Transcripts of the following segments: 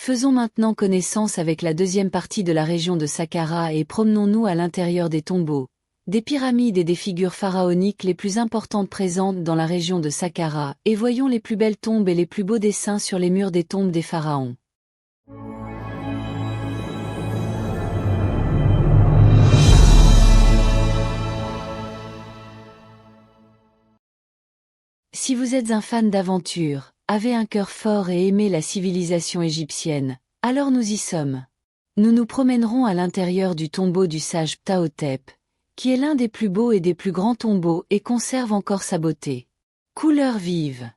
Faisons maintenant connaissance avec la deuxième partie de la région de Saqqara et promenons-nous à l'intérieur des tombeaux, des pyramides et des figures pharaoniques les plus importantes présentes dans la région de Saqqara, et voyons les plus belles tombes et les plus beaux dessins sur les murs des tombes des pharaons. Si vous êtes un fan d'aventure, avez un cœur fort et aimez la civilisation égyptienne, alors nous y sommes. Nous nous promènerons à l'intérieur du tombeau du sage Ptahhotep, qui est l'un des plus beaux et des plus grands tombeaux et conserve encore sa beauté. Couleurs vives.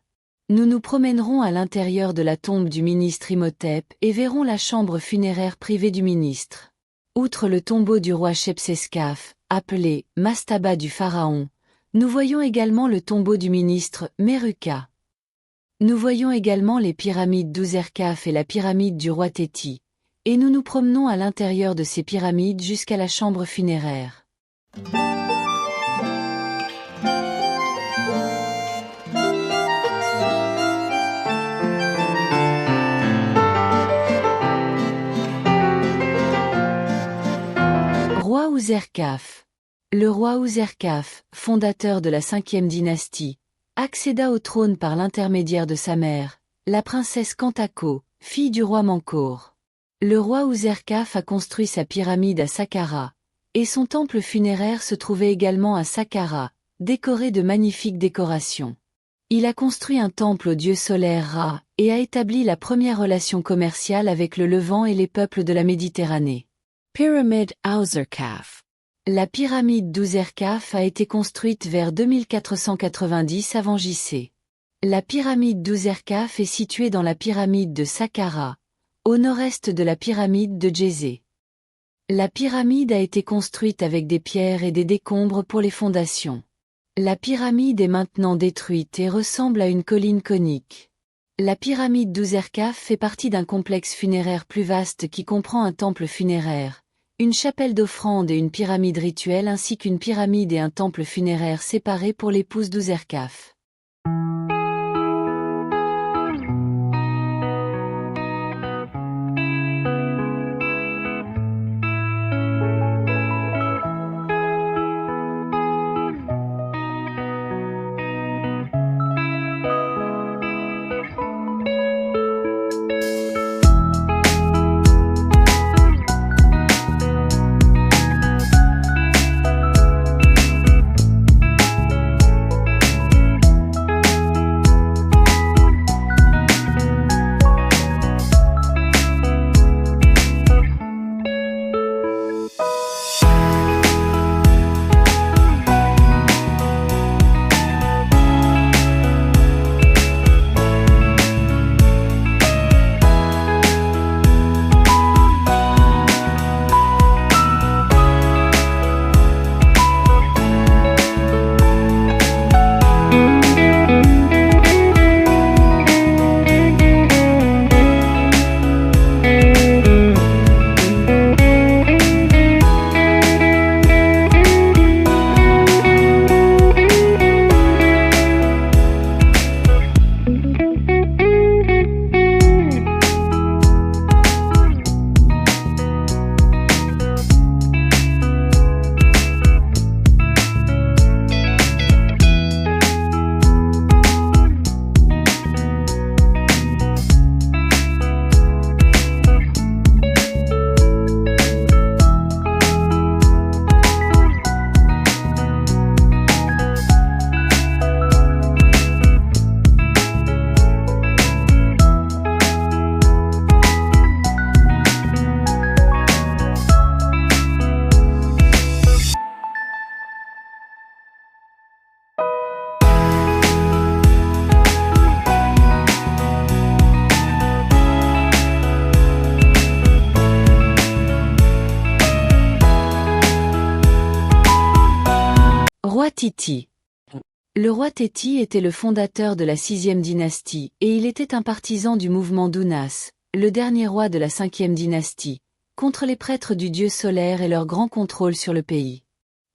Nous nous promènerons à l'intérieur de la tombe du ministre Imhotep et verrons la chambre funéraire privée du ministre. Outre le tombeau du roi Shepseskaf, appelé Mastaba du pharaon, nous voyons également le tombeau du ministre Meruka. Nous voyons également les pyramides d'Ouserkaf et la pyramide du roi Téti, et nous nous promenons à l'intérieur de ces pyramides jusqu'à la chambre funéraire. Roi Ouserkaf. Le roi Ouserkaf, fondateur de la 5e dynastie, accéda au trône par l'intermédiaire de sa mère, la princesse Kantako, fille du roi Menkaure. Le roi Ouserkaf a construit sa pyramide à Saqqara, et son temple funéraire se trouvait également à Saqqara, décoré de magnifiques décorations. Il a construit un temple au dieu solaire Ra, et a établi la première relation commerciale avec le Levant et les peuples de la Méditerranée. Pyramide Ouserkaf. La pyramide d'Ouserkaf a été construite vers 2490 avant J.C. La pyramide d'Ouserkaf est située dans la pyramide de Saqqara, au nord-est de la pyramide de Djézé. La pyramide a été construite avec des pierres et des décombres pour les fondations. La pyramide est maintenant détruite et ressemble à une colline conique. La pyramide d'Ouserkaf fait partie d'un complexe funéraire plus vaste qui comprend un temple funéraire, une chapelle d'offrande et une pyramide rituelle ainsi qu'une pyramide et un temple funéraire séparés pour l'épouse d'Ouserkaf. Roi Titi. Le roi Téti était le fondateur de la 6e dynastie et il était un partisan du mouvement d'Ounas, le dernier roi de la 5e dynastie, contre les prêtres du dieu solaire et leur grand contrôle sur le pays.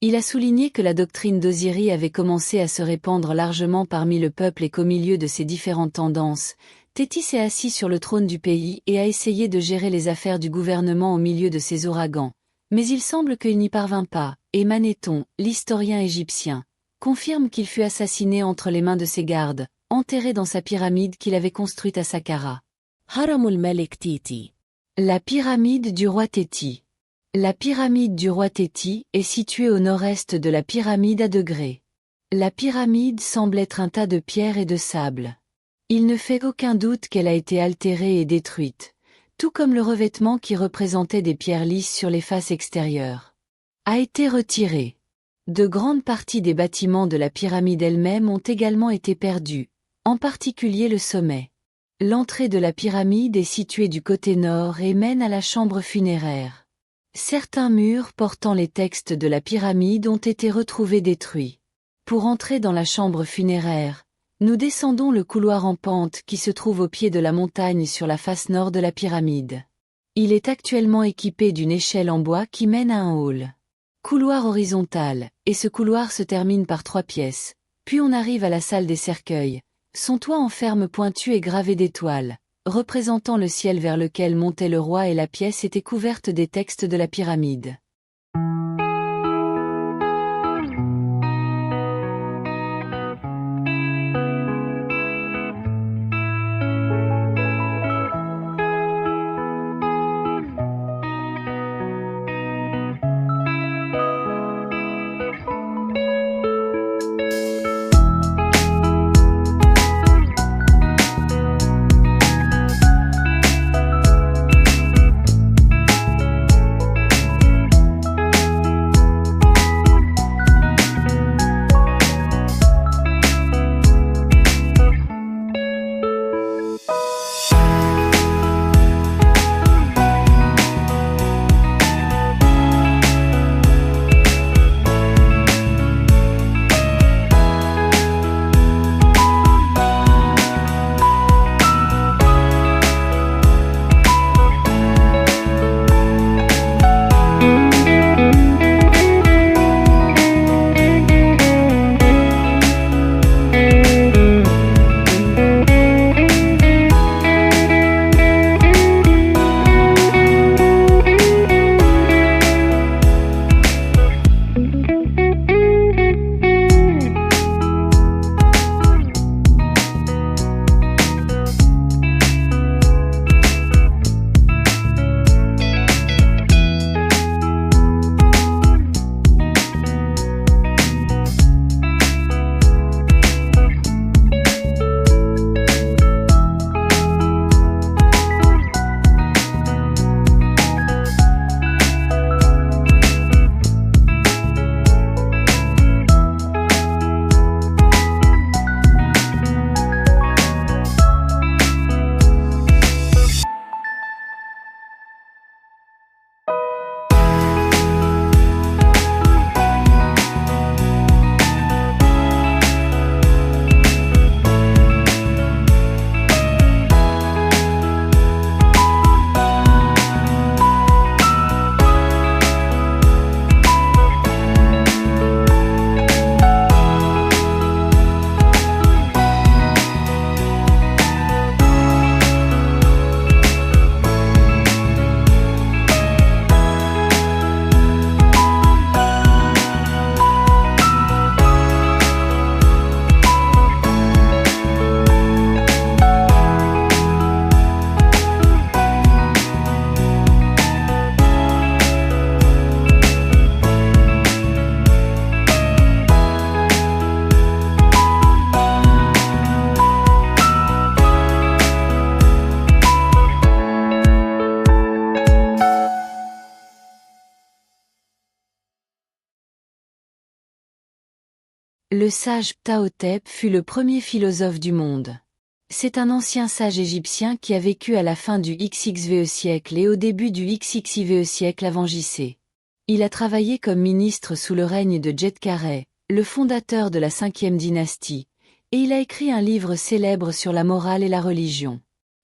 Il a souligné que la doctrine d'Osiris avait commencé à se répandre largement parmi le peuple et qu'au milieu de ces différentes tendances, Tétis s'est assis sur le trône du pays et a essayé de gérer les affaires du gouvernement au milieu de ces ouragans. Mais il semble qu'il n'y parvint pas, et Manéthon, l'historien égyptien, confirme qu'il fut assassiné entre les mains de ses gardes, enterré dans sa pyramide qu'il avait construite à Saqqara. هرم الملك تيتي. La pyramide du roi Téti. La pyramide du roi Téti est située au nord-est de la pyramide à degrés. La pyramide semble être un tas de pierres et de sable. Il ne fait aucun doute qu'elle a été altérée et détruite, tout comme le revêtement qui représentait des pierres lisses sur les faces extérieures. A été retiré. De grandes parties des bâtiments de la pyramide elle-même ont également été perdues, en particulier le sommet. L'entrée de la pyramide est située du côté nord et mène à la chambre funéraire. Certains murs portant les textes de la pyramide ont été retrouvés détruits. Pour entrer dans la chambre funéraire, nous descendons le couloir en pente qui se trouve au pied de la montagne sur la face nord de la pyramide. Il est actuellement équipé d'une échelle en bois qui mène à un hall. Couloir horizontal, et ce couloir se termine par 3 pièces, puis on arrive à la salle des cercueils. Son toit en ferme pointue est gravé d'étoiles, représentant le ciel vers lequel montait le roi, et la pièce était couverte des textes de la pyramide. Le sage Ptahhotep fut le premier philosophe du monde. C'est un ancien sage égyptien qui a vécu à la fin du XXVe siècle et au début du XXIVe siècle avant JC. Il a travaillé comme ministre sous le règne de Djedkareh, le fondateur de la 5e dynastie, et il a écrit un livre célèbre sur la morale et la religion.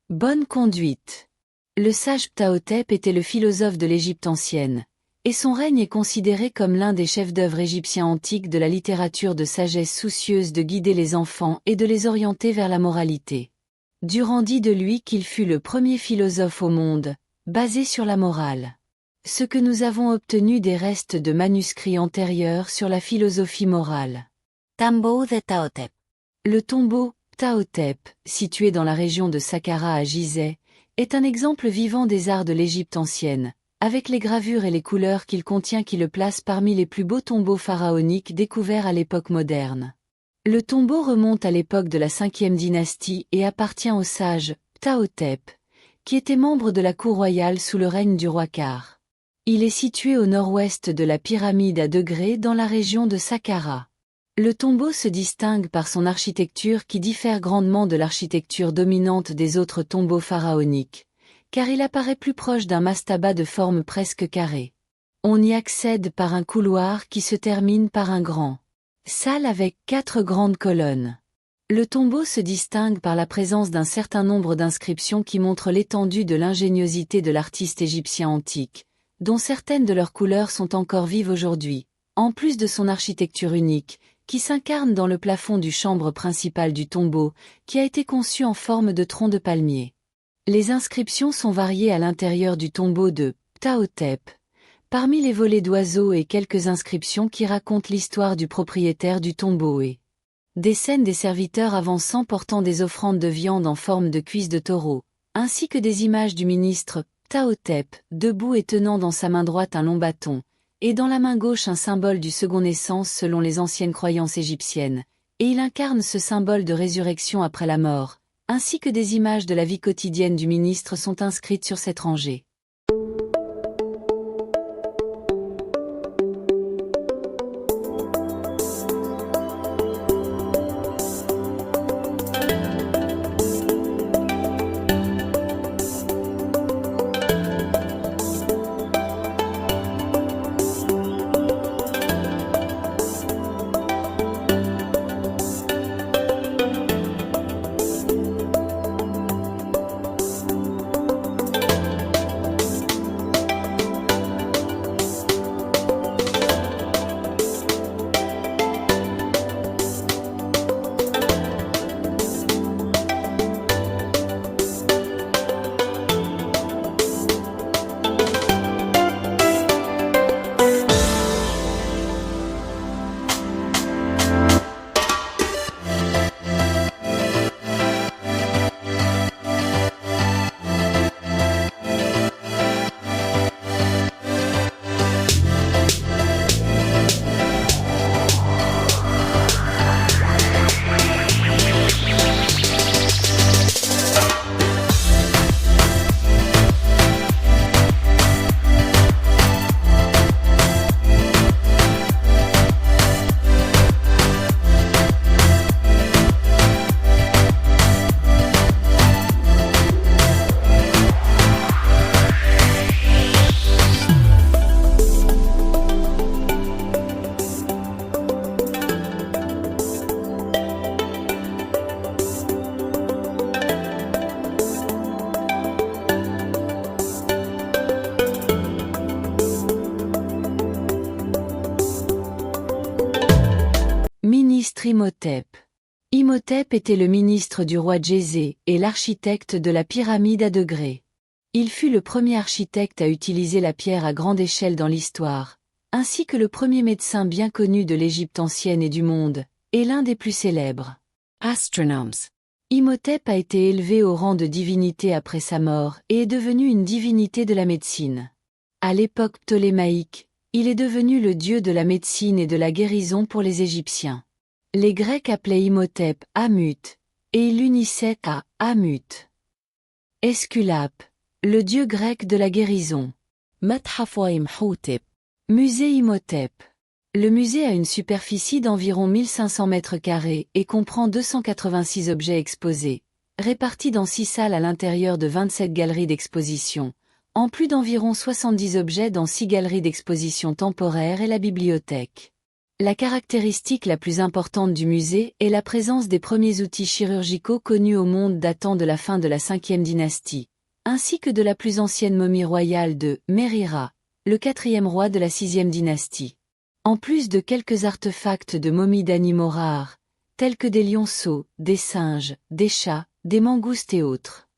Bonne conduite. Le sage Ptahhotep était le philosophe de l'Égypte ancienne, et son règne est considéré comme l'un des chefs-d'œuvre égyptiens antiques de la littérature de sagesse soucieuse de guider les enfants et de les orienter vers la moralité. Durand dit de lui qu'il fut le premier philosophe au monde, basé sur la morale. Ce que nous avons obtenu des restes de manuscrits antérieurs sur la philosophie morale. Tambou de Ptahhotep. Le tombeau, Ptahhotep, situé dans la région de Saqqara à Gizeh, est un exemple vivant des arts de l'Égypte ancienne, avec les gravures et les couleurs qu'il contient qui le placent parmi les plus beaux tombeaux pharaoniques découverts à l'époque moderne. Le tombeau remonte à l'époque de la 5e dynastie et appartient au sage Ptahhotep, qui était membre de la cour royale sous le règne du roi Kar. Il est situé au nord-ouest de la pyramide à degrés dans la région de Saqqara. Le tombeau se distingue par son architecture qui diffère grandement de l'architecture dominante des autres tombeaux pharaoniques, car il apparaît plus proche d'un mastaba de forme presque carrée. On y accède par un couloir qui se termine par un grand salle avec 4 grandes colonnes. Le tombeau se distingue par la présence d'un certain nombre d'inscriptions qui montrent l'étendue de l'ingéniosité de l'artiste égyptien antique, dont certaines de leurs couleurs sont encore vives aujourd'hui, en plus de son architecture unique, qui s'incarne dans le plafond du chambre principal du tombeau, qui a été conçu en forme de tronc de palmier. Les inscriptions sont variées à l'intérieur du tombeau de Ptahhotep, parmi les volets d'oiseaux et quelques inscriptions qui racontent l'histoire du propriétaire du tombeau et des scènes des serviteurs avançant portant des offrandes de viande en forme de cuisses de taureau, ainsi que des images du ministre Ptahhotep, debout et tenant dans sa main droite un long bâton, et dans la main gauche un symbole du second naissance selon les anciennes croyances égyptiennes, et il incarne ce symbole de résurrection après la mort, ainsi que des images de la vie quotidienne du ministre sont inscrites sur cette rangée. Ministre Imhotep. Imhotep était le ministre du roi Djéser et l'architecte de la pyramide à degrés. Il fut le premier architecte à utiliser la pierre à grande échelle dans l'histoire, ainsi que le premier médecin bien connu de l'Égypte ancienne et du monde, et l'un des plus célèbres. Astronomes. Imhotep a été élevé au rang de divinité après sa mort et est devenu une divinité de la médecine. À l'époque ptolémaïque, il est devenu le dieu de la médecine et de la guérison pour les Égyptiens. Les Grecs appelaient Imhotep Amut, et ils l'unissaient à Amut. Esculape, le dieu grec de la guérison. متحف إمحوتب. Musée Imhotep. Le musée a une superficie d'environ 1500 mètres carrés et comprend 286 objets exposés, répartis dans 6 salles à l'intérieur de 27 galeries d'exposition, en plus d'environ 70 objets dans 6 galeries d'exposition temporaires et la bibliothèque. La caractéristique la plus importante du musée est la présence des premiers outils chirurgicaux connus au monde datant de la fin de la 5e dynastie, ainsi que de la plus ancienne momie royale de Mérira, le 4e roi de la 6e dynastie. En plus de quelques artefacts de momies d'animaux rares, tels que des lionceaux, des singes, des chats, des mangoustes et autres.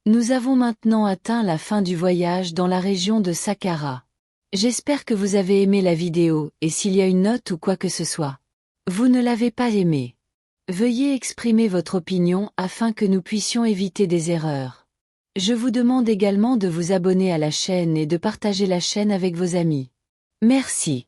Nous avons maintenant atteint la fin du voyage dans la région de Saqqara. J'espère que vous avez aimé la vidéo et s'il y a une note ou quoi que ce soit. Vous ne l'avez pas aimé. Veuillez exprimer votre opinion afin que nous puissions éviter des erreurs. Je vous demande également de vous abonner à la chaîne et de partager la chaîne avec vos amis. Merci.